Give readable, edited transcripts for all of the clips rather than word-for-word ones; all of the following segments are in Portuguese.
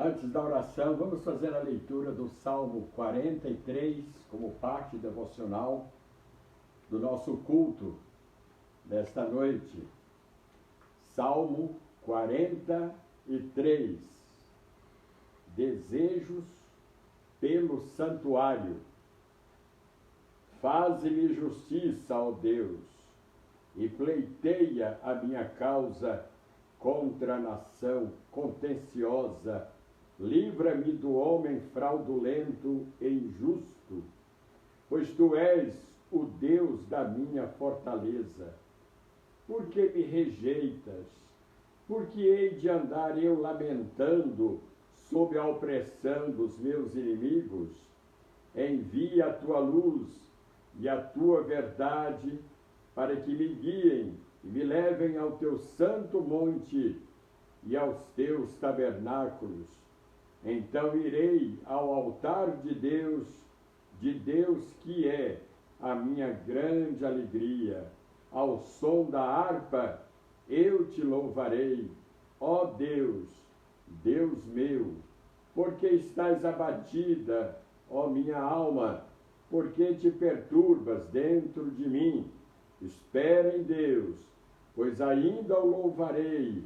Antes da oração, vamos fazer a leitura do Salmo 43 como parte devocional do nosso culto desta noite. Salmo 43. Desejos pelo santuário. Faze-me justiça, ó Deus, e pleiteia a minha causa contra a nação contenciosa. Livra-me do homem fraudulento e injusto, pois tu és o Deus da minha fortaleza. Por que me rejeitas? Por que hei de andar eu lamentando sob a opressão dos meus inimigos? Envia a tua luz e a tua verdade para que me guiem e me levem ao teu santo monte e aos teus tabernáculos. Então irei ao altar de Deus que é a minha grande alegria. Ao som da harpa eu te louvarei, ó Deus, Deus meu. Porque estás abatida, ó minha alma? Porque te perturbas dentro de mim? Espera em Deus, pois ainda o louvarei,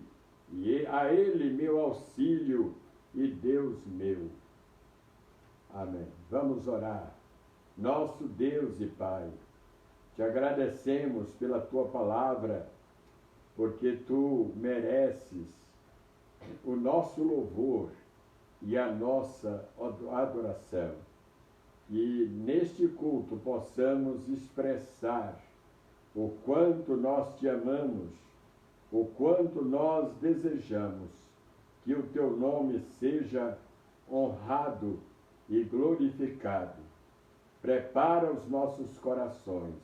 e a Ele meu auxílio e Deus meu. Amém. Vamos orar. Nosso Deus e Pai, te agradecemos pela tua palavra, porque tu mereces o nosso louvor e a nossa adoração. E neste culto possamos expressar o quanto nós te amamos, o quanto nós desejamos que o teu nome seja honrado e glorificado. Prepara os nossos corações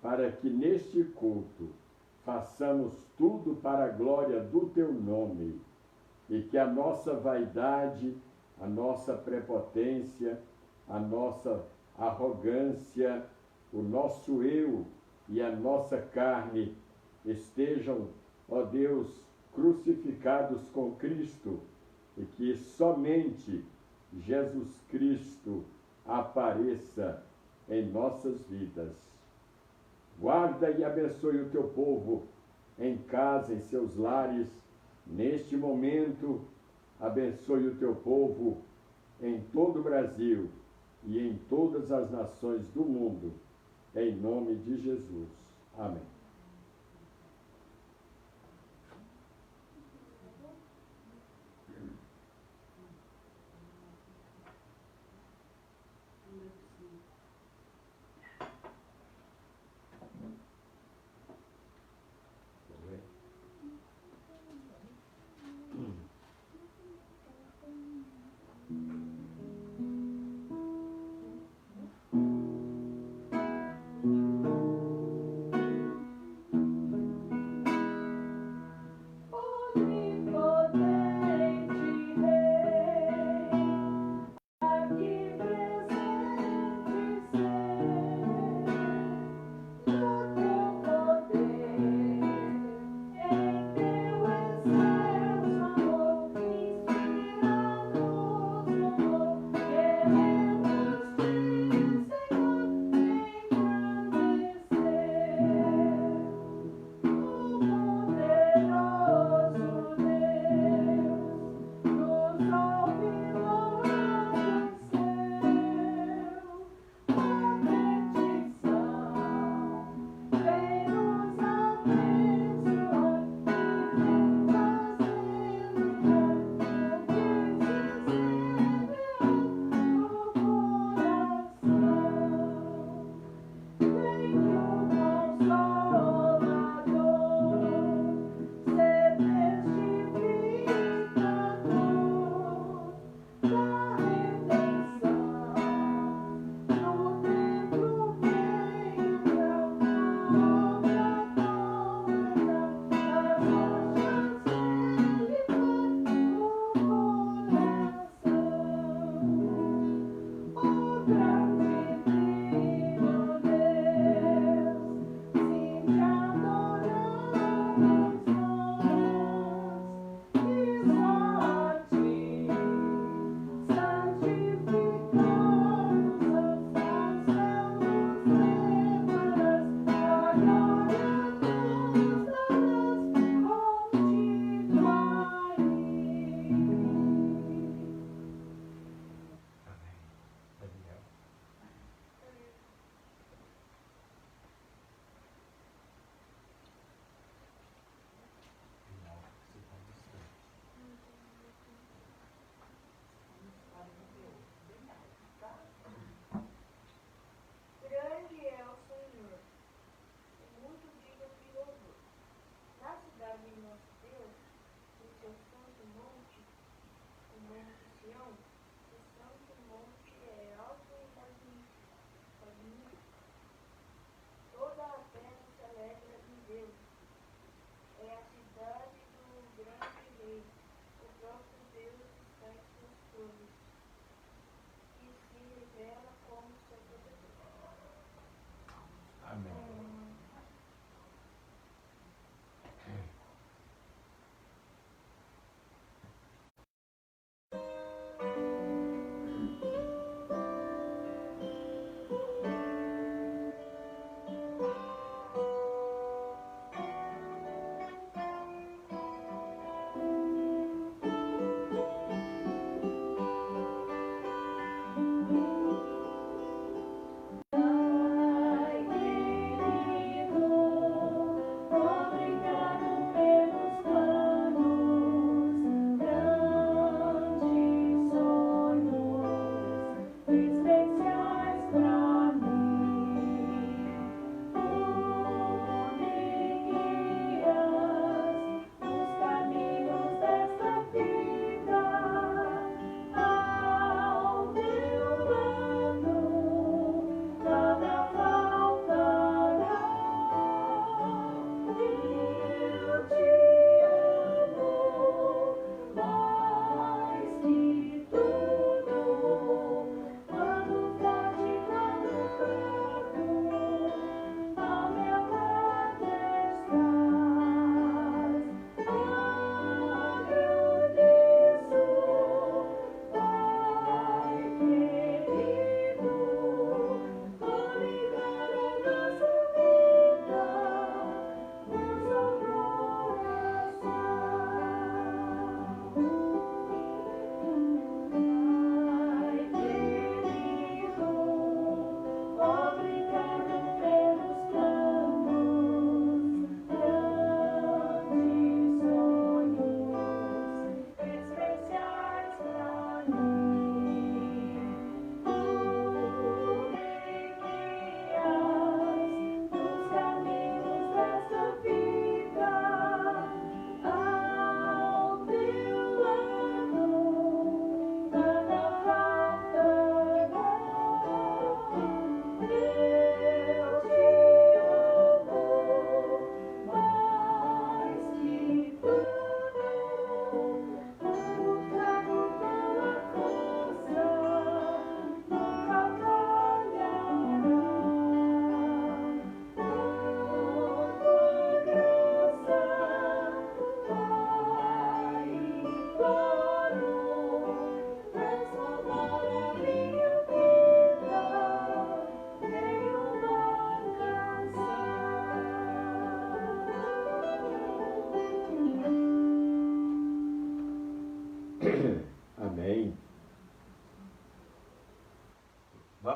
para que neste culto façamos tudo para a glória do teu nome e que a nossa vaidade, a nossa prepotência, a nossa arrogância, o nosso eu e a nossa carne estejam, ó Deus, crucificados com Cristo, e que somente Jesus Cristo apareça em nossas vidas. Guarda e abençoe o teu povo em casa, em seus lares. Neste momento, abençoe o teu povo em todo o Brasil e em todas as nações do mundo, em nome de Jesus. Amém.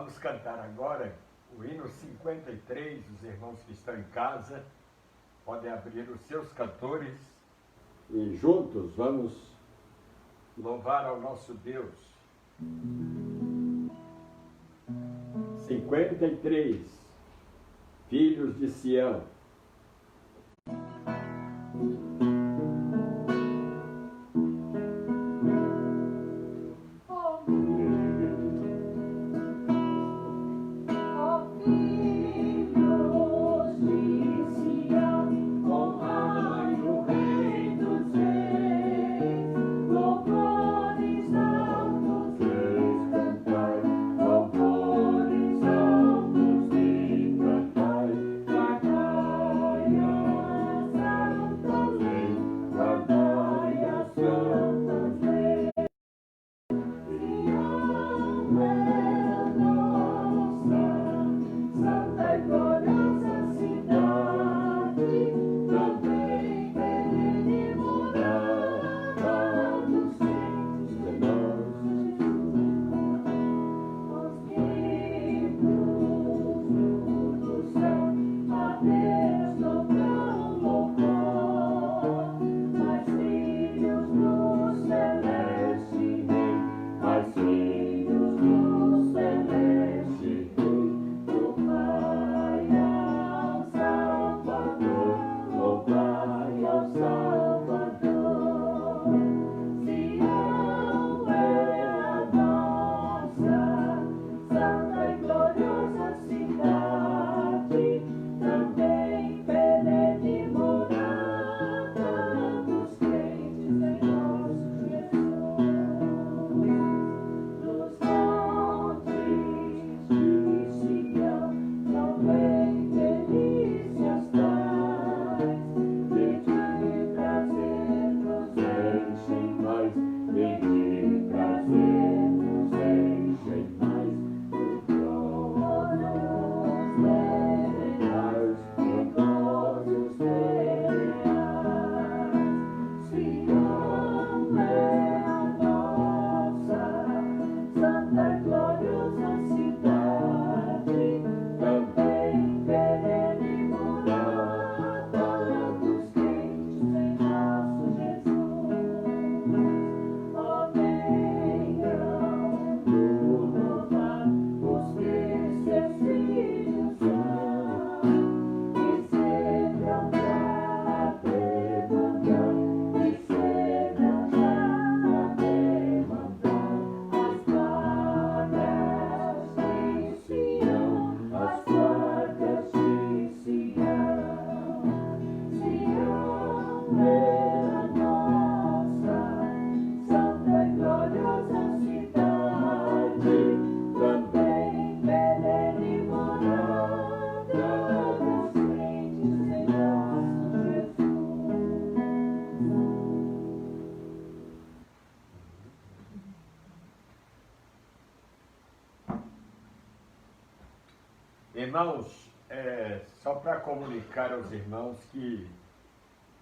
Vamos cantar agora o hino 53, os irmãos que estão em casa podem abrir os seus cantores e juntos vamos louvar ao nosso Deus. 53, filhos de Sião. Irmãos, só para comunicar aos irmãos que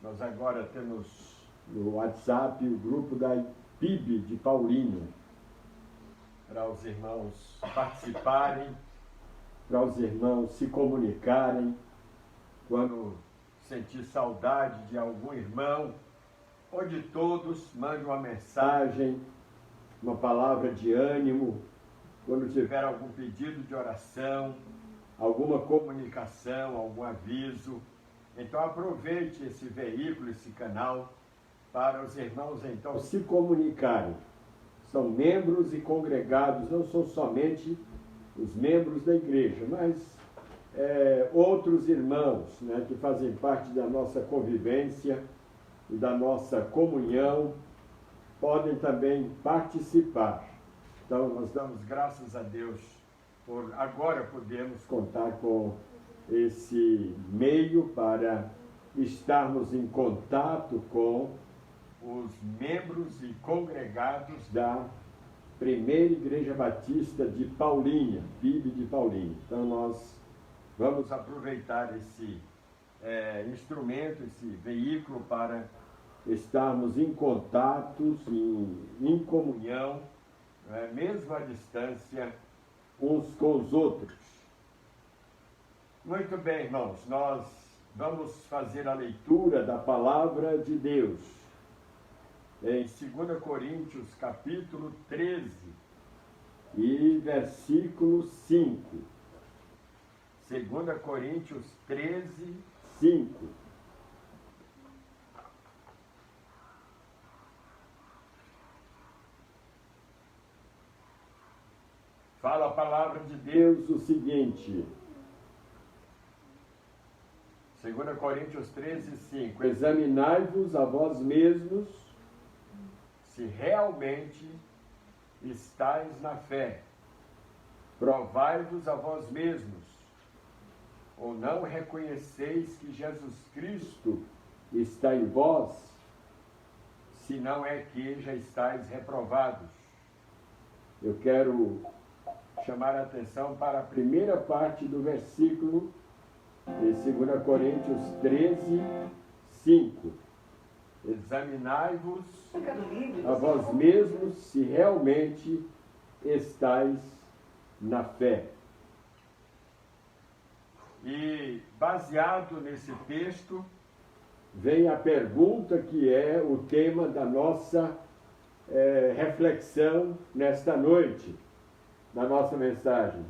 nós agora temos no WhatsApp o grupo da PIB de Paulínia, para os irmãos participarem, para os irmãos se comunicarem, quando sentir saudade de algum irmão ou de todos, mande uma mensagem, uma palavra de ânimo, quando tiver algum pedido de oração, alguma comunicação, algum aviso. Então aproveite esse veículo, esse canal, para os irmãos então se comunicarem. São membros e congregados, não são somente os membros da igreja, mas outros irmãos, né, que fazem parte da nossa convivência e da nossa comunhão, podem também participar. Então nós damos graças a Deus por agora podermos contar com esse meio para estarmos em contato com os membros e congregados da Primeira Igreja Batista de Paulínia, PIB de Paulínia. Então nós vamos aproveitar esse instrumento, esse veículo para estarmos em contatos, em comunhão, mesmo à distância, uns com os outros. Muito bem, irmãos, nós vamos fazer a leitura da palavra de Deus em 2 Coríntios, capítulo 13 e versículo 5. 2 Coríntios 13, 5. Fala a palavra de Deus o seguinte, 2 Coríntios 13, 5. Examinai-vos a vós mesmos, se realmente estáis na fé. Provai-vos a vós mesmos, ou não reconheceis que Jesus Cristo está em vós, se não é que já estáis reprovados. Eu quero chamar a atenção para a primeira parte do versículo de 2 Coríntios 13, 5. Examinai-vos a vós mesmos se realmente estáis na fé. E baseado nesse texto, vem a pergunta que é o tema da nossa reflexão nesta noite, da nossa mensagem.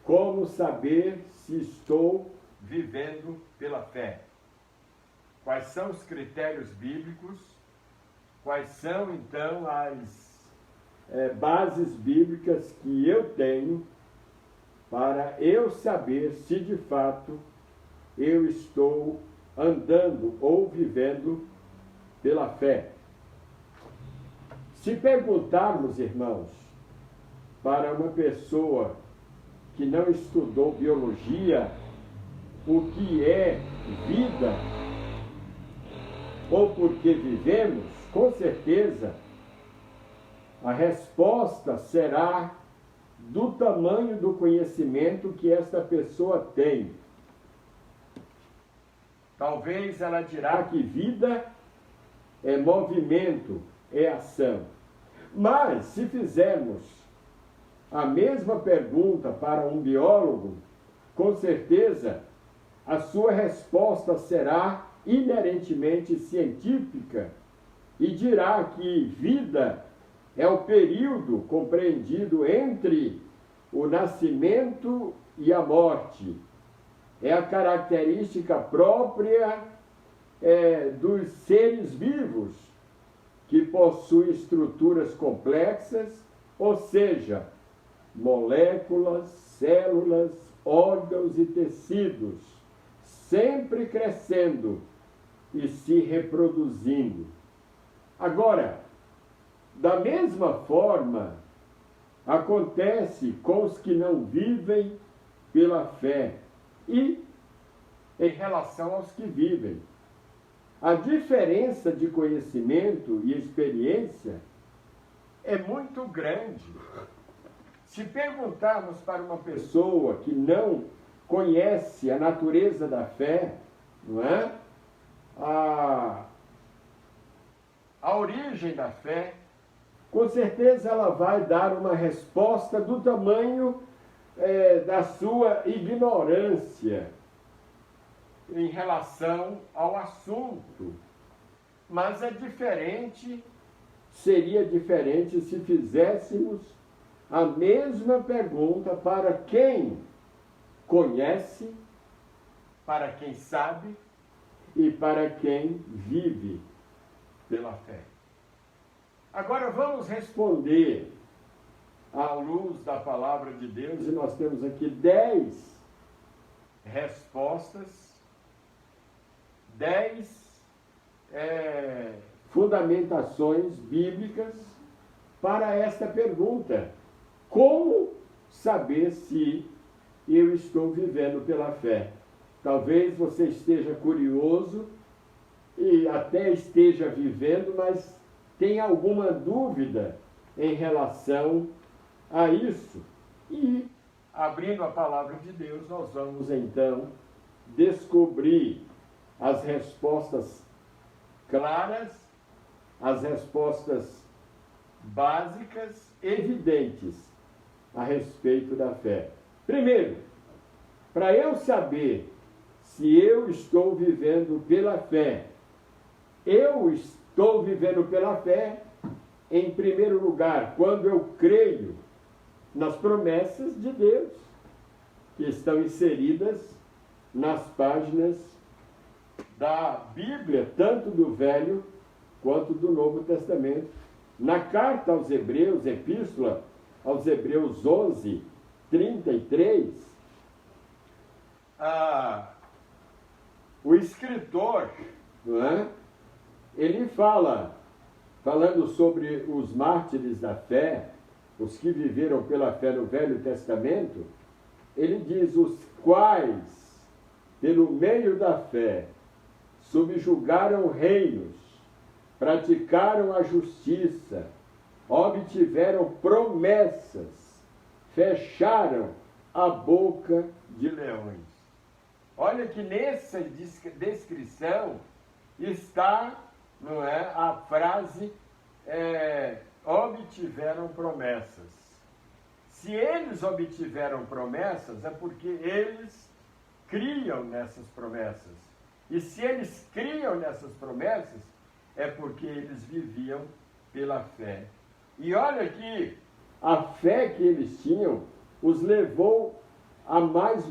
Como saber se estou vivendo pela fé? Quais são os critérios bíblicos? Quais são, então, as bases bíblicas que eu tenho para eu saber se, de fato, eu estou andando ou vivendo pela fé? Se perguntarmos, irmãos, para uma pessoa que não estudou biologia, o que é vida, ou por que vivemos, com certeza a resposta será do tamanho do conhecimento que esta pessoa tem. Talvez ela dirá que vida é movimento, é ação. Mas se fizermos a mesma pergunta para um biólogo, com certeza a sua resposta será inerentemente científica e dirá que vida é o período compreendido entre o nascimento e a morte. É a característica própria dos seres vivos, que possuem estruturas complexas, ou seja, moléculas, células, órgãos e tecidos, sempre crescendo e se reproduzindo. Agora, da mesma forma, acontece com os que não vivem pela fé e em relação aos que vivem. A diferença de conhecimento e experiência é muito grande. Se perguntarmos para uma pessoa que não conhece a natureza da fé, não é? A origem da fé, com certeza ela vai dar uma resposta do tamanho da sua ignorância em relação ao assunto. Mas seria diferente se fizéssemos a mesma pergunta para quem conhece, para quem sabe e para quem vive pela fé. Agora vamos responder à luz da palavra de Deus, e nós temos aqui 10 respostas, 10 fundamentações bíblicas para esta pergunta: como saber se eu estou vivendo pela fé? Talvez você esteja curioso e até esteja vivendo, mas tem alguma dúvida em relação a isso. E, abrindo a palavra de Deus, nós vamos então descobrir as respostas claras, as respostas básicas, evidentes, a respeito da fé. Primeiro, para eu saber se eu estou vivendo pela fé, eu estou vivendo pela fé, em primeiro lugar, quando eu creio nas promessas de Deus, que estão inseridas nas páginas da Bíblia, tanto do Velho quanto do Novo Testamento. Na carta aos Hebreus, epístola aos Hebreus 11, 33, o escritor, não é? Ele falando sobre os mártires da fé, os que viveram pela fé no Velho Testamento, ele diz: os quais, pelo meio da fé, subjugaram reinos, praticaram a justiça, obtiveram promessas, fecharam a boca de leões. Olha que nessa descrição está, não é, a frase obtiveram promessas. Se eles obtiveram promessas, é porque eles criam nessas promessas. E se eles criam nessas promessas, é porque eles viviam pela fé. E olha que a fé que eles tinham os levou a mais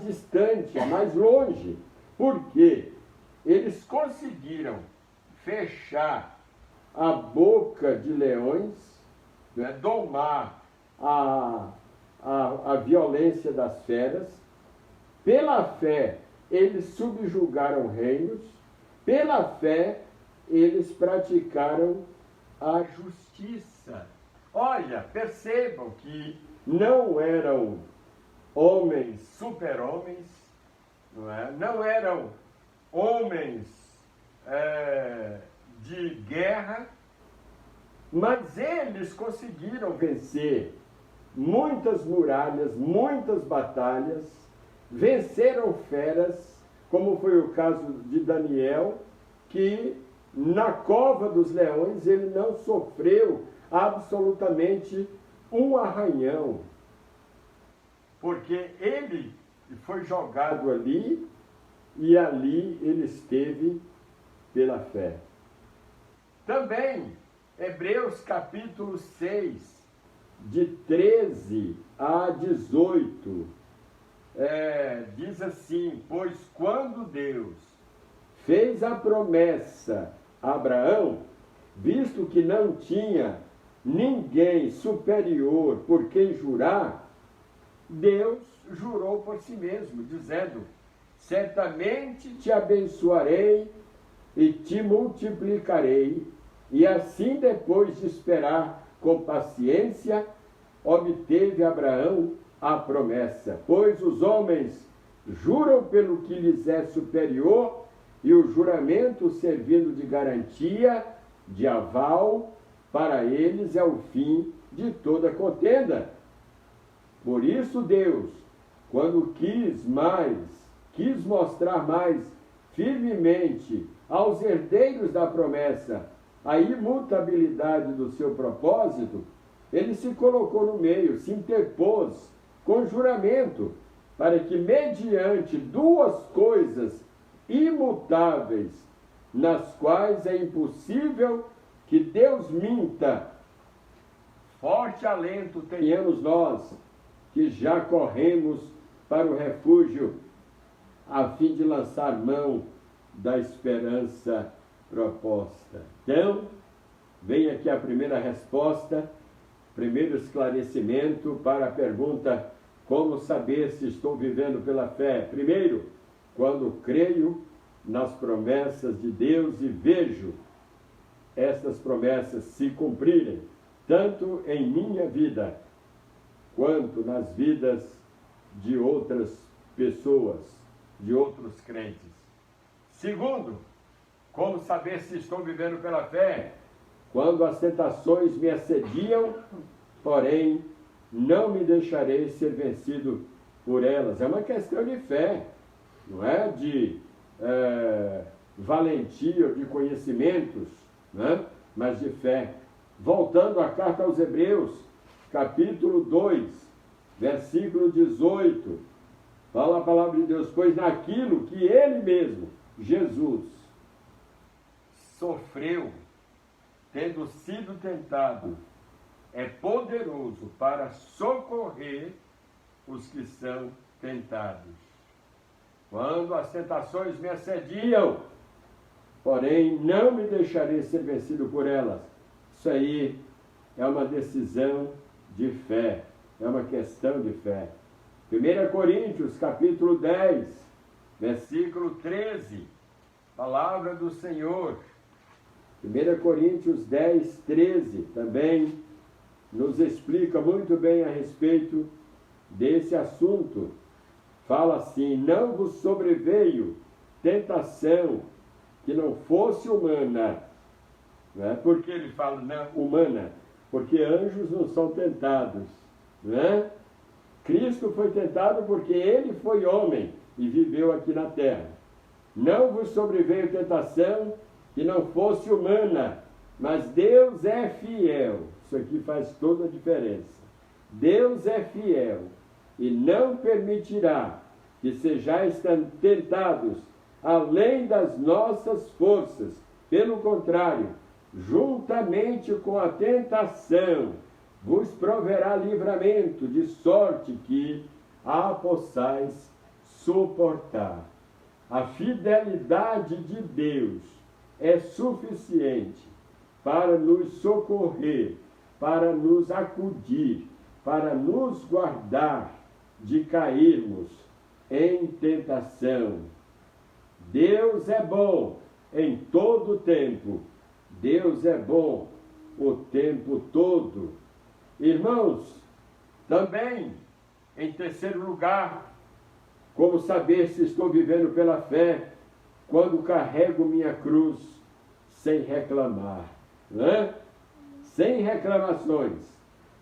distante, a mais longe. Por quê? Eles conseguiram fechar a boca de leões, né, domar a violência das feras. Pela fé, eles subjugaram reinos. Pela fé, eles praticaram a justiça. Olha, percebam que não eram homens super-homens, não é? Não eram homens de guerra, mas eles conseguiram vencer muitas muralhas, muitas batalhas, venceram feras, como foi o caso de Daniel, que na cova dos leões ele não sofreu absolutamente um arranhão, porque ele foi jogado ali e ali ele esteve pela fé. Também, Hebreus capítulo 6, de 13 a 18, diz assim: pois quando Deus fez a promessa a Abraão, visto que não tinha ninguém superior por quem jurar, Deus jurou por si mesmo, dizendo: certamente te abençoarei e te multiplicarei. E assim, depois de esperar com paciência, obteve Abraão a promessa. Pois os homens juram pelo que lhes é superior, e o juramento, servindo de garantia, de aval, para eles é o fim de toda contenda. Por isso Deus, quando quis mostrar mais firmemente aos herdeiros da promessa a imutabilidade do seu propósito, ele se colocou no meio, se interpôs com juramento, para que mediante duas coisas imutáveis, nas quais é impossível que Deus minta, forte alento tenhamos nós, que já corremos para o refúgio, a fim de lançar mão da esperança proposta. Então, vem aqui a primeira resposta, primeiro esclarecimento para a pergunta: como saber se estou vivendo pela fé? Primeiro, quando creio nas promessas de Deus e vejo estas promessas se cumprirem, tanto em minha vida, quanto nas vidas de outras pessoas, de outros crentes. Segundo, como saber se estou vivendo pela fé? Quando as tentações me assediam, porém, não me deixarei ser vencido por elas. É uma questão de fé, não é de valentia ou de conhecimentos, né? Mas de fé. Voltando à carta aos Hebreus, capítulo 2, versículo 18, fala a palavra de Deus: pois naquilo que ele mesmo, Jesus, sofreu, tendo sido tentado, é poderoso para socorrer os que são tentados. Quando as tentações me assediam, porém não me deixarei ser vencido por elas. Isso aí é uma decisão de fé, é uma questão de fé. 1 Coríntios, capítulo 10, versículo 13, palavra do Senhor. 1 Coríntios 10, 13, também nos explica muito bem a respeito desse assunto. Fala assim: não vos sobreveio tentação que não fosse humana. Não é? Por que ele fala não, humana? Porque anjos não são tentados. Não é? Cristo foi tentado porque ele foi homem e viveu aqui na terra. Não vos sobreveio tentação que não fosse humana, mas Deus é fiel. Isso aqui faz toda a diferença. Deus é fiel e não permitirá que sejais tentados além das nossas forças. Pelo contrário, juntamente com a tentação, vos proverá livramento, de sorte que a possais suportar. A fidelidade de Deus é suficiente para nos socorrer, para nos acudir, para nos guardar de cairmos em tentação. Deus é bom em todo o tempo. Deus é bom o tempo todo. Irmãos, também, em terceiro lugar, como saber se estou vivendo pela fé quando carrego minha cruz sem reclamar, né? Sem reclamações.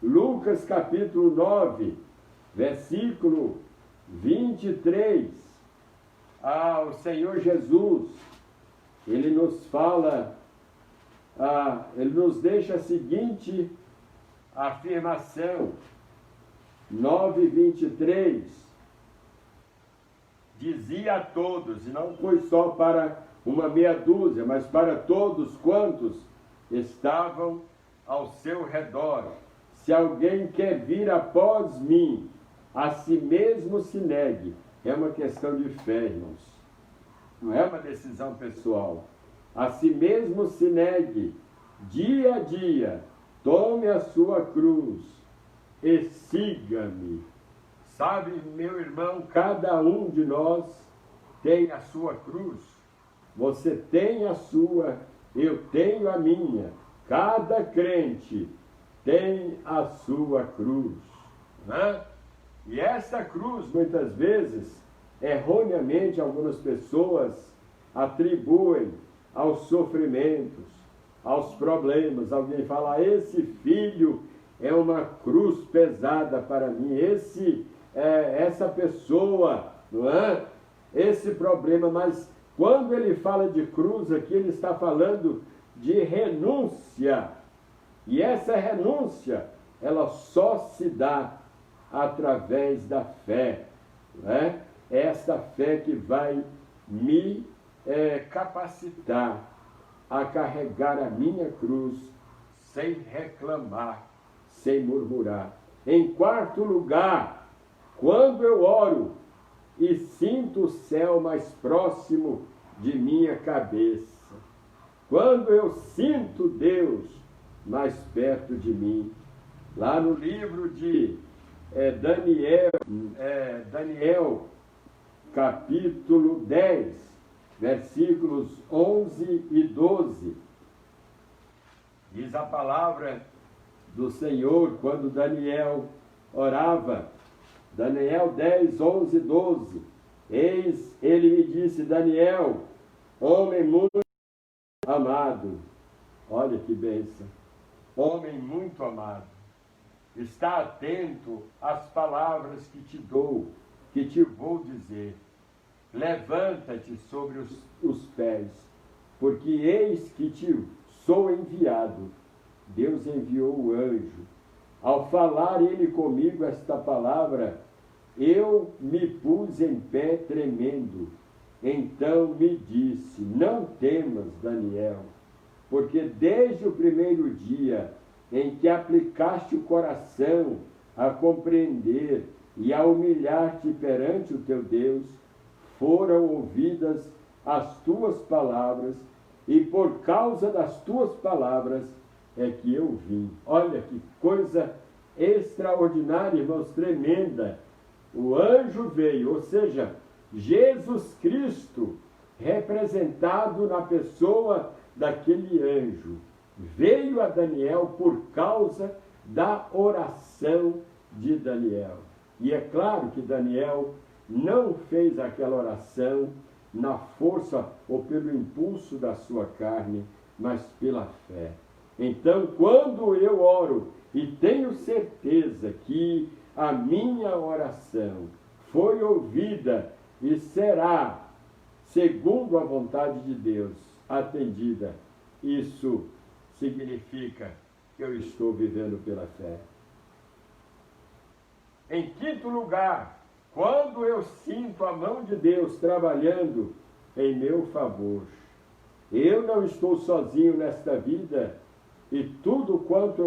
Lucas capítulo 9, versículo 23. O Senhor Jesus, ele nos fala, ele nos deixa a seguinte afirmação. 9:23. Dizia a todos, e não foi só para uma meia dúzia, mas para todos quantos estavam ao seu redor: se alguém quer vir após mim, a si mesmo se negue. É uma questão de fé, irmãos. Não é uma decisão pessoal. A si mesmo se negue, dia a dia, tome a sua cruz e siga-me. Sabe, meu irmão, cada um de nós tem a sua cruz. Você tem a sua, eu tenho a minha. Cada crente tem a sua cruz, né? E essa cruz, muitas vezes, erroneamente, algumas pessoas atribuem aos sofrimentos, aos problemas. Alguém fala: esse filho é uma cruz pesada para mim, essa pessoa, não é? Esse problema. Mas quando ele fala de cruz aqui, ele está falando de renúncia. E essa renúncia, ela só se dá através da fé, né? É essa fé que vai me capacitar a carregar a minha cruz sem reclamar, sem murmurar. Em quarto lugar, quando eu oro e sinto o céu mais próximo de minha cabeça, quando eu sinto Deus mais perto de mim. Lá no livro de Daniel, capítulo 10, versículos 11 e 12, diz a palavra do Senhor quando Daniel orava. Daniel 10, 11 e 12. Eis, ele me disse: Daniel, homem muito amado. Olha que bênção. Homem muito amado. Está atento às palavras que te dou, que te vou dizer. Levanta-te sobre os pés, porque eis que te sou enviado. Deus enviou o anjo Ao falar ele comigo esta palavra, eu me pus em pé tremendo. Então me disse: não temas, Daniel, porque desde o primeiro dia em que aplicaste o coração a compreender e a humilhar-te perante o teu Deus, foram ouvidas as tuas palavras, e por causa das tuas palavras é que eu vim. Olha que coisa extraordinária, irmãos, tremenda. O anjo veio, ou seja, Jesus Cristo, representado na pessoa daquele anjo, veio a Daniel por causa da oração de Daniel. E é claro que Daniel não fez aquela oração na força ou pelo impulso da sua carne, mas pela fé. Então, quando eu oro e tenho certeza que a minha oração foi ouvida e será, segundo a vontade de Deus, atendida, isso significa que eu estou vivendo pela fé. Em quinto lugar, quando eu sinto a mão de Deus trabalhando em meu favor, eu não estou sozinho nesta vida, e tudo quanto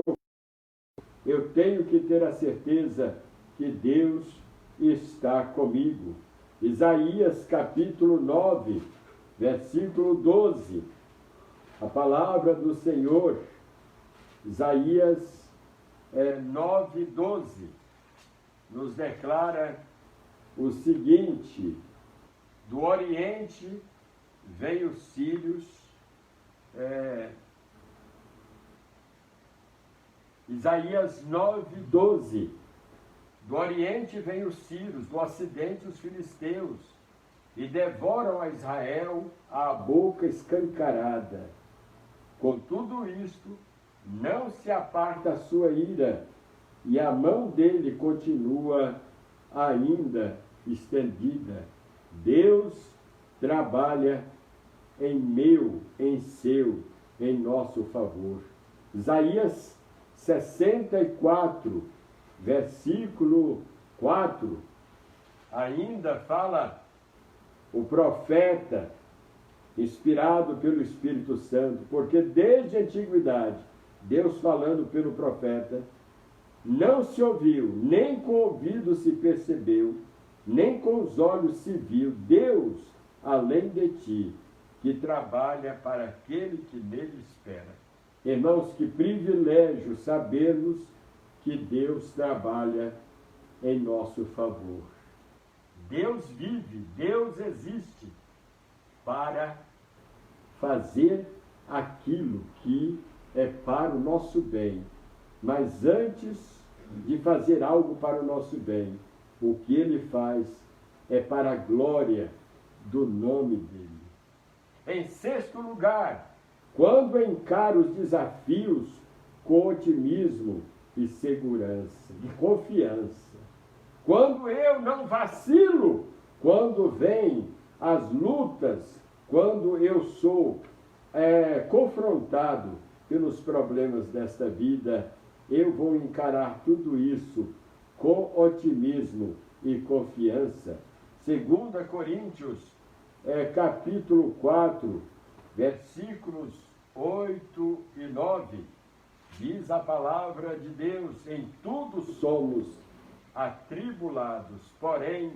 eu tenho que ter a certeza que Deus está comigo. Isaías capítulo 9, versículo 12. A palavra do Senhor, Isaías 9, 12, nos declara o seguinte: do Oriente vêm os sírios, Isaías 9, 12. Do Oriente vêm os sírios, do Ocidente os filisteus, e devoram a Israel à boca escancarada. Com tudo isto, não se aparta a sua ira, e a mão dele continua ainda estendida. Deus trabalha em meu, em seu, em nosso favor. Isaías 64, versículo 4, ainda fala o profeta, inspirado pelo Espírito Santo, porque desde a antiguidade, Deus falando pelo profeta, não se ouviu, nem com o ouvido se percebeu, nem com os olhos se viu Deus além de ti, que trabalha para aquele que nele espera. Irmãos, que privilégio sabermos que Deus trabalha em nosso favor. Deus vive, Deus existe para fazer aquilo que é para o nosso bem. Mas antes de fazer algo para o nosso bem, o que ele faz é para a glória do nome dele. Em sexto lugar, quando encaro os desafios com otimismo e segurança, e confiança, quando eu não vacilo, quando vêm as lutas, quando eu sou confrontado pelos problemas desta vida, eu vou encarar tudo isso com otimismo e confiança. 2 Coríntios, capítulo 4, versículos 8 e 9, diz a palavra de Deus: em tudo somos atribulados, porém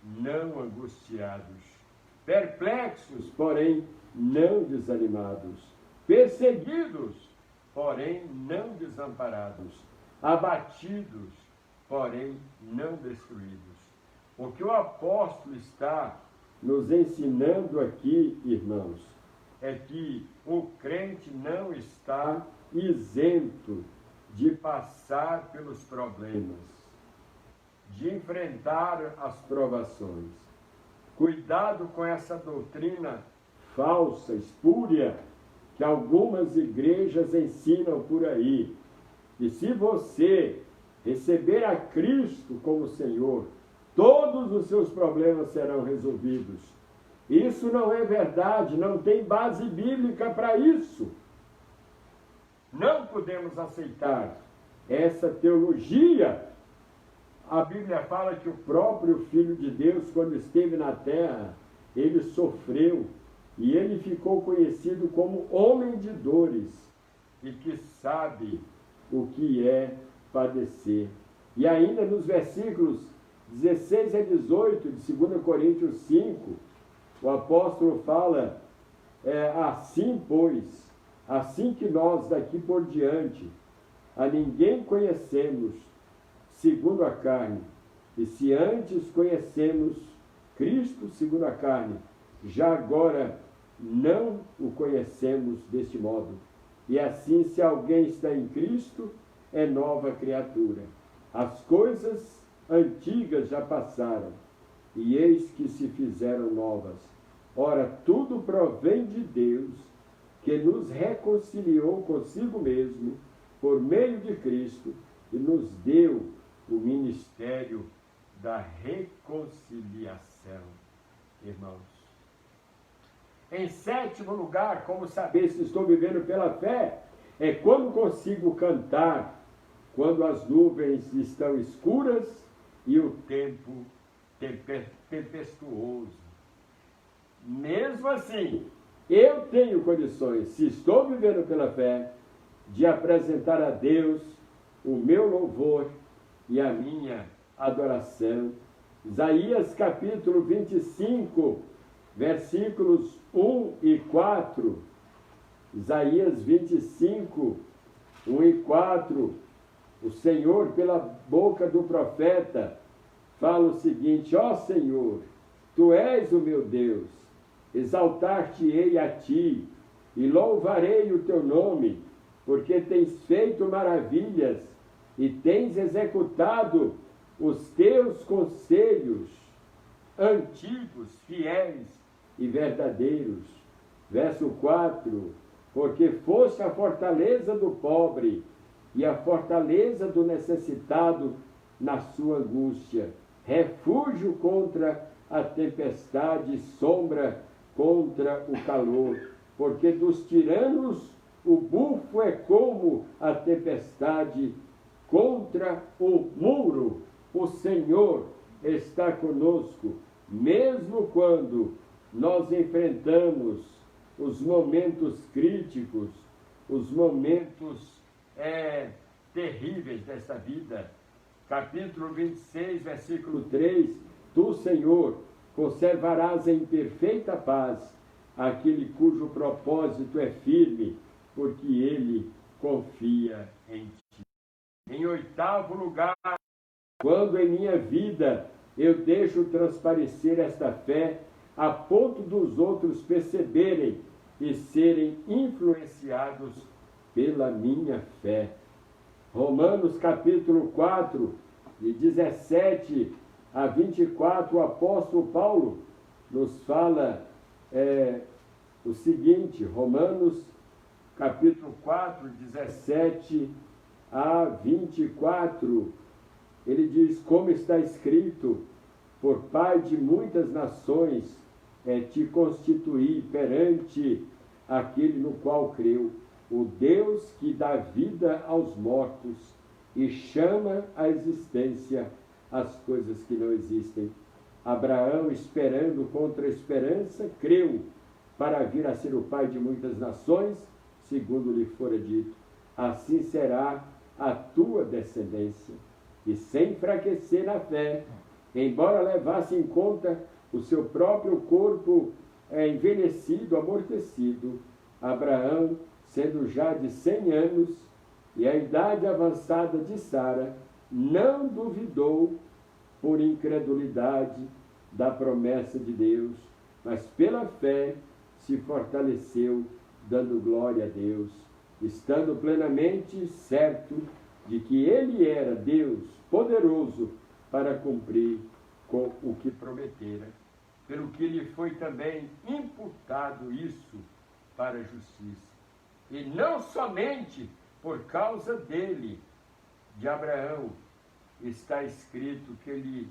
não angustiados, perplexos, porém não desanimados, perseguidos, porém não desamparados, abatidos, porém não destruídos. O que o apóstolo está nos ensinando aqui, irmãos, é que o crente não está isento de passar pelos problemas, de enfrentar as provações. Cuidado com essa doutrina falsa, espúria, que algumas igrejas ensinam por aí. E se você receber a Cristo como Senhor, todos os seus problemas serão resolvidos. Isso não é verdade, não tem base bíblica para isso. Não podemos aceitar essa teologia. A Bíblia fala que o próprio Filho de Deus, quando esteve na terra, ele sofreu e ele ficou conhecido como homem de dores e que sabe o que é padecer. E ainda nos versículos 16 a 18 de 2 Coríntios 5, o apóstolo fala, assim, pois, assim que nós daqui por diante a ninguém conhecemos segundo a carne, e se antes conhecemos Cristo segundo a carne, já agora não o conhecemos deste modo. E assim, se alguém está em Cristo, é nova criatura. As coisas antigas já passaram, e eis que se fizeram novas. Ora, tudo provém de Deus, que nos reconciliou consigo mesmo, por meio de Cristo, e nos deu o ministério da reconciliação. Irmãos, em sétimo lugar, como saber se estou vivendo pela fé? É quando consigo cantar, quando as nuvens estão escuras e o tempo tempestuoso. Mesmo assim, eu tenho condições, se estou vivendo pela fé, de apresentar a Deus o meu louvor e a minha adoração. Isaías capítulo 25, versículos 1 e 4. Isaías 25, 1 e 4. O Senhor, pela boca do profeta, fala o seguinte: ó Senhor, Tu és o meu Deus, exaltar-te-ei a Ti, e louvarei o Teu nome, porque tens feito maravilhas, e tens executado os Teus conselhos, antigos, fiéis e verdadeiros. Verso 4, porque foste a fortaleza do pobre, e a fortaleza do necessitado na sua angústia, refúgio contra a tempestade, sombra contra o calor, porque dos tiranos o bufo é como a tempestade contra o muro. O Senhor está conosco, mesmo quando nós enfrentamos os momentos críticos, os momentos terríveis desta vida. Capítulo 26, versículo 3, Tu, Senhor, conservarás em perfeita paz aquele cujo propósito é firme, porque ele confia em Ti. Em oitavo lugar, quando em minha vida eu deixo transparecer esta fé, a ponto dos outros perceberem e serem influenciados pela minha fé. Romanos capítulo 4, de 17 a 24, o apóstolo Paulo nos fala o seguinte, Romanos capítulo 4, 17 a 24, ele diz: como está escrito, por Pai de muitas nações, te constituí perante aquele no qual creu, o Deus que dá vida aos mortos e chama à existência as coisas que não existem. Abraão, esperando contra a esperança, creu, para vir a ser o pai de muitas nações, segundo lhe fora dito: assim será a tua descendência. E sem enfraquecer na fé, embora levasse em conta o seu próprio corpo envelhecido, amortecido, Abraão, sendo já de 100 anos, e a idade avançada de Sara, não duvidou por incredulidade da promessa de Deus, mas pela fé se fortaleceu, dando glória a Deus, estando plenamente certo de que ele era Deus poderoso para cumprir com o que prometera, pelo que lhe foi também imputado isso para a justiça. E não somente por causa dele, de Abraão, está escrito que ele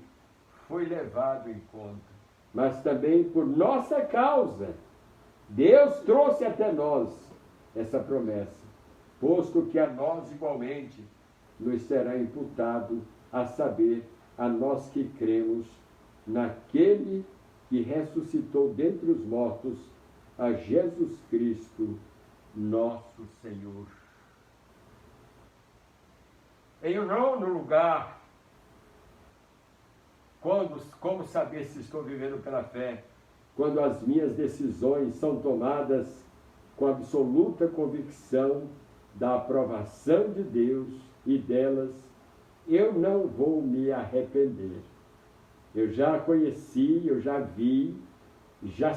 foi levado em conta, mas também por nossa causa. Deus trouxe até nós essa promessa, posto que a nós igualmente nos será imputado, a saber, a nós que cremos naquele que ressuscitou dentre os mortos, a Jesus Cristo, nosso Senhor. Em nono lugar, como saber se estou vivendo pela fé? Quando as minhas decisões são tomadas com absoluta convicção da aprovação de Deus e delas, eu não vou me arrepender. Eu já conheci, eu já vi, já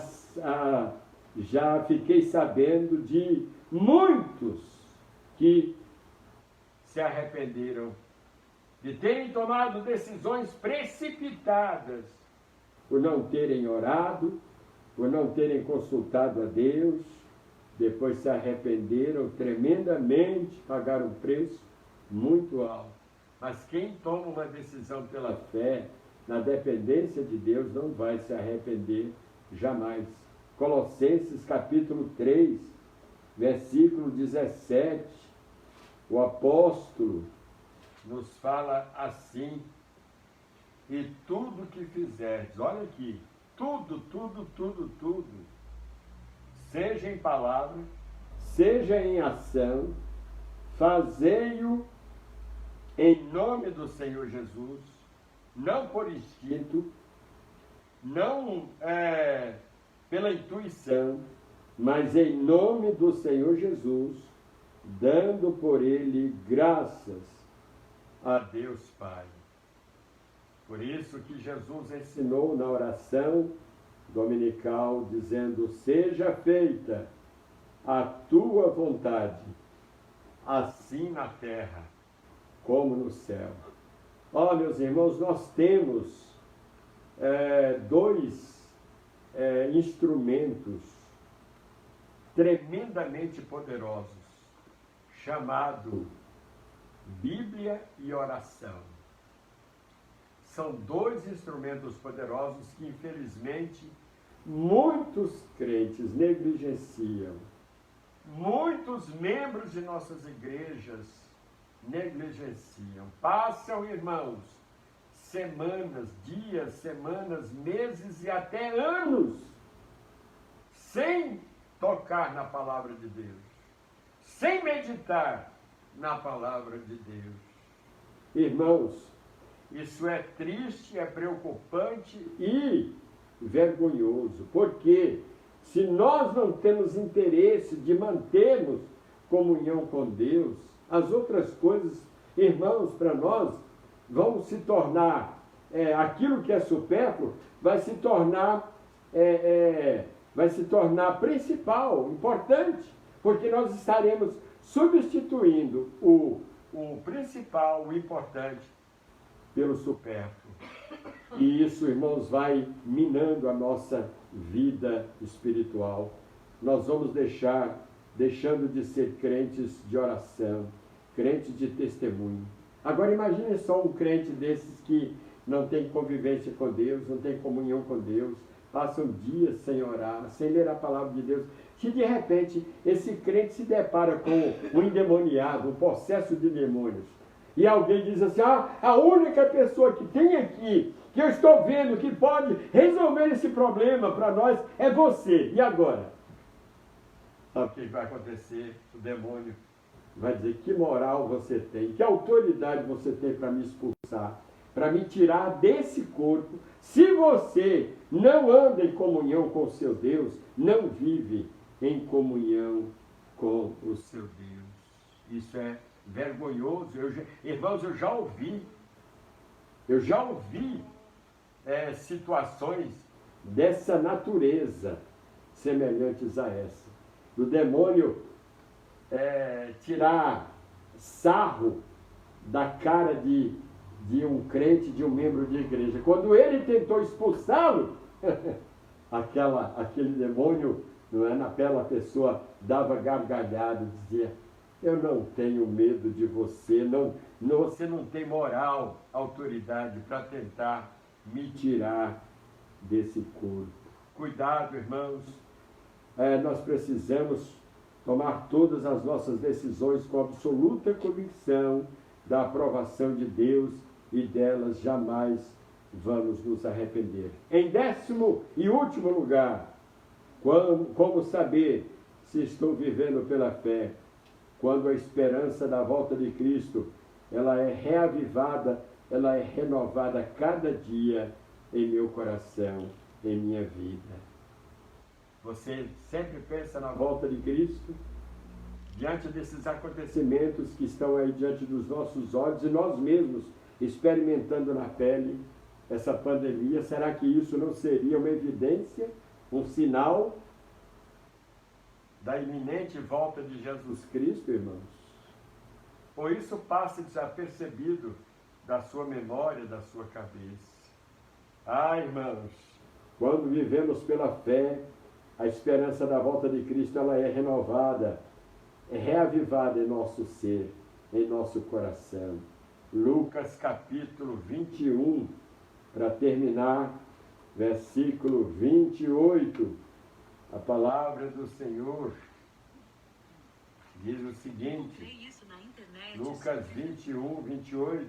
fiquei sabendo de muitos que se arrependeram de terem tomado decisões precipitadas, por não terem orado, por não terem consultado a Deus, depois se arrependeram tremendamente, pagaram um preço muito alto. Mas quem toma uma decisão pela fé, na dependência de Deus, não vai se arrepender jamais. Colossenses capítulo 3, versículo 17, o apóstolo nos fala assim: e tudo que fizerdes, olha aqui, tudo, seja em palavra, seja em ação, fazei-o em nome do Senhor Jesus, não por instinto, não pela intuição, mas em nome do Senhor Jesus, dando por ele graças a Deus Pai. Por isso que Jesus ensinou na oração dominical, dizendo: seja feita a tua vontade, assim na terra como no céu. Ó, meus irmãos, nós temos dois instrumentos tremendamente poderosos, chamado Bíblia e oração. São dois instrumentos poderosos que, infelizmente, muitos crentes negligenciam. Muitos membros de nossas igrejas negligenciam. Passam, irmãos, semanas, dias, semanas, meses e até anos sem tocar na palavra de Deus, sem meditar na palavra de Deus. Irmãos, isso é triste, é preocupante e vergonhoso, porque se nós não temos interesse de mantermos comunhão com Deus, as outras coisas, irmãos, para nós, vão se tornar, aquilo que é supérfluo, vai se tornar principal, importante, porque nós estaremos substituindo o principal, o importante, pelo supérfluo. E isso, irmãos, vai minando a nossa vida espiritual. Nós vamos deixando de ser crentes de oração, crentes de testemunho. Agora imagine só um crente desses que não tem convivência com Deus, não tem comunhão com Deus, passam dias sem orar, sem ler a palavra de Deus. Se de repente esse crente se depara com um endemoniado, um possesso de demônios, e alguém diz assim: a única pessoa que tem aqui, que eu estou vendo que pode resolver esse problema para nós, é você. E agora? Sabe o que vai acontecer? O demônio vai dizer: que moral você tem, que autoridade você tem para me expulsar, para me tirar desse corpo? Se você não anda em comunhão com o seu Deus, não vive em comunhão com o seu Deus. Isso é vergonhoso. Irmãos, eu já ouvi situações dessa natureza, semelhantes a essa, do demônio tirar sarro da cara de um crente, de um membro de igreja. Quando ele tentou expulsá-lo, aquele demônio, naquela pessoa dava gargalhada, dizia: eu não tenho medo de você, você não tem moral, autoridade para tentar me tirar desse corpo. Cuidado, irmãos, nós precisamos tomar todas as nossas decisões com absoluta convicção da aprovação de Deus e delas jamais vamos nos arrepender. Em 10º e último lugar, como saber se estou vivendo pela fé? Quando a esperança da volta de Cristo, ela é reavivada, ela é renovada cada dia em meu coração, em minha vida. Você sempre pensa na volta de Cristo? Diante desses acontecimentos que estão aí diante dos nossos olhos e nós mesmos experimentando na pele essa pandemia, será que isso não seria uma evidência, um sinal da iminente volta de Jesus Cristo, irmãos? Ou isso passa desapercebido da sua memória, da sua cabeça? Ah, irmãos, quando vivemos pela fé, a esperança da volta de Cristo, ela é renovada, é reavivada em nosso ser, em nosso coração. Lucas capítulo 21, para terminar, versículo 28, a palavra do Senhor diz o seguinte, Lucas 21, 28.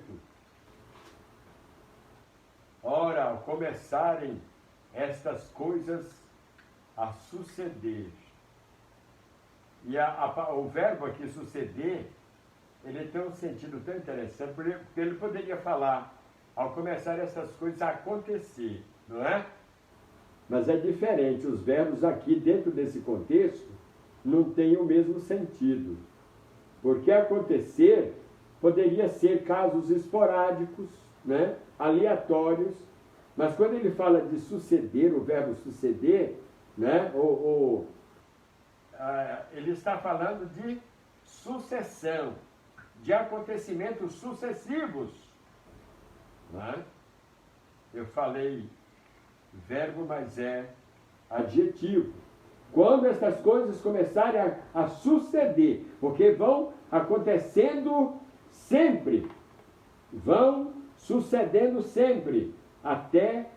Ora, ao começarem estas coisas a suceder, e o verbo aqui suceder, ele tem um sentido tão interessante, porque ele poderia falar, ao começar essas coisas a acontecer, não é? Mas é diferente, os verbos aqui, dentro desse contexto, não têm o mesmo sentido. Porque acontecer poderia ser casos esporádicos, né? Aleatórios, mas quando ele fala de suceder, o verbo suceder, né? Ele está falando de sucessão, de acontecimentos sucessivos. Né? Eu falei verbo, mas é adjetivo. Quando essas coisas começarem a suceder, porque vão acontecendo sempre, vão sucedendo sempre, até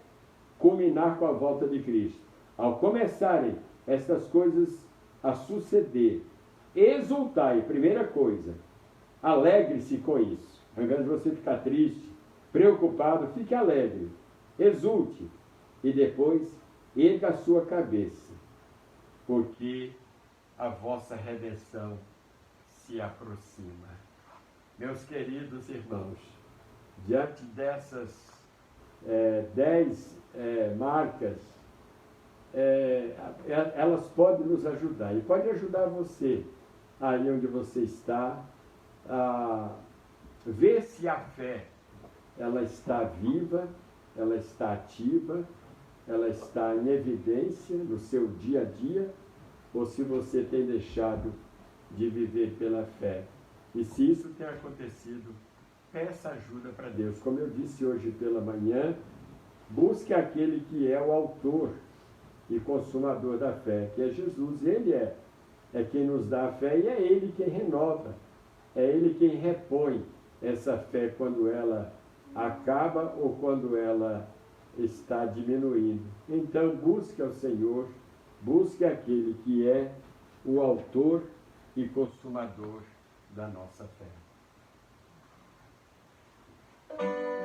culminar com a volta de Cristo. Ao começarem essas coisas a suceder, exultai, primeira coisa, alegre-se com isso. Ao invés de você ficar triste, preocupado, fique alegre, exulte, e depois erga a sua cabeça, porque a vossa redenção se aproxima. Meus queridos irmãos, diante dessas 10 marcas, elas podem nos ajudar, e pode ajudar você, aí onde você está, a ver se a fé ela está viva, ela está ativa, ela está em evidência no seu dia a dia, ou se você tem deixado de viver pela fé. E se isso tem acontecido, peça ajuda para Deus. Como eu disse hoje pela manhã, busque aquele que é o autor e consumador da fé, que é Jesus. Ele é quem nos dá a fé e é Ele quem renova, é Ele quem repõe essa fé quando ela acaba ou quando ela está diminuindo. Então busque ao Senhor, busque aquele que é o autor e consumador da nossa fé. Grande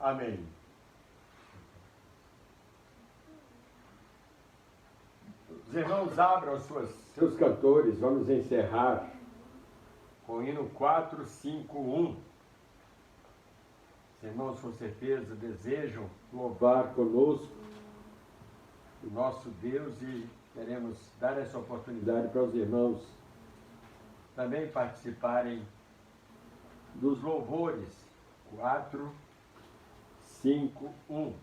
Amém. Os irmãos abram seus cantores, vamos encerrar com o hino 451. Os irmãos com certeza desejam louvar conosco o nosso Deus e queremos dar essa oportunidade para os irmãos também participarem dos louvores. 451.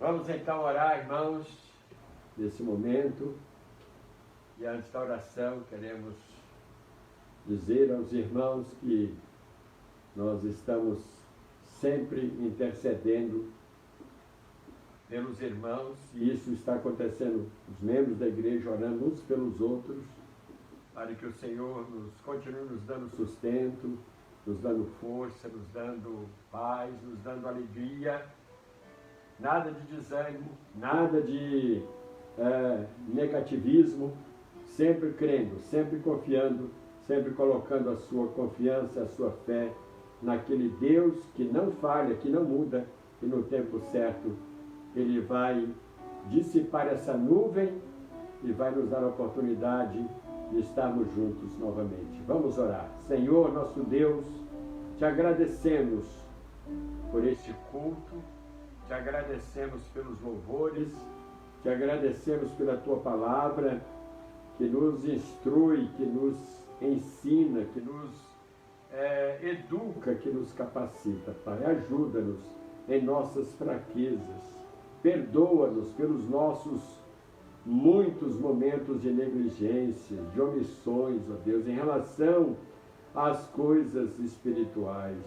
Vamos então orar, irmãos, nesse momento. E antes da oração, queremos dizer aos irmãos que nós estamos sempre intercedendo pelos irmãos, e isso está acontecendo, os membros da igreja orando uns pelos outros, para que o Senhor continue nos dando sustento, nos dando força, nos dando paz, nos dando alegria. Nada de desânimo, nada de negativismo, sempre crendo, sempre confiando, sempre colocando a sua confiança, a sua fé naquele Deus que não falha, que não muda, e no tempo certo Ele vai dissipar essa nuvem e vai nos dar a oportunidade de estarmos juntos novamente. Vamos orar. Senhor, nosso Deus, te agradecemos por este culto, te agradecemos pelos louvores, te agradecemos pela tua palavra, que nos instrui, que nos ensina, que nos educa, que nos capacita, Pai. Ajuda-nos em nossas fraquezas, perdoa-nos pelos nossos muitos momentos de negligência, de omissões, ó Deus, em relação às coisas espirituais.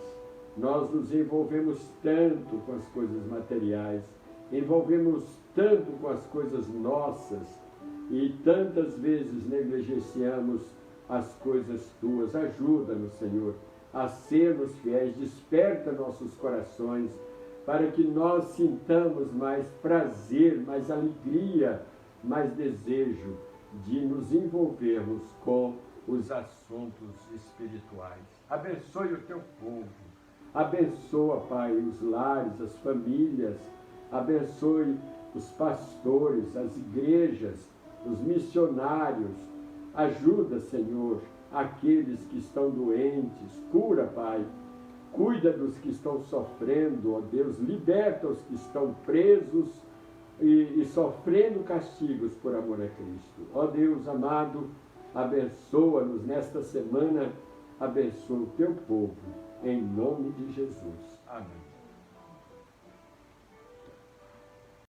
Nós nos envolvemos tanto com as coisas materiais, envolvemos tanto com as coisas nossas e tantas vezes negligenciamos as coisas tuas. Ajuda-nos, Senhor, a sermos fiéis, desperta nossos corações para que nós sintamos mais prazer, mais alegria, mais desejo de nos envolvermos com os assuntos espirituais. Abençoe o teu povo, abençoa, Pai, os lares, as famílias, abençoe os pastores, as igrejas, os missionários. Ajuda, Senhor, aqueles que estão doentes, cura, Pai, cuida dos que estão sofrendo, ó Deus, liberta os que estão presos e sofrendo castigos por amor a Cristo. Ó Deus amado, abençoa-nos nesta semana, abençoa o teu povo, em nome de Jesus. Amém.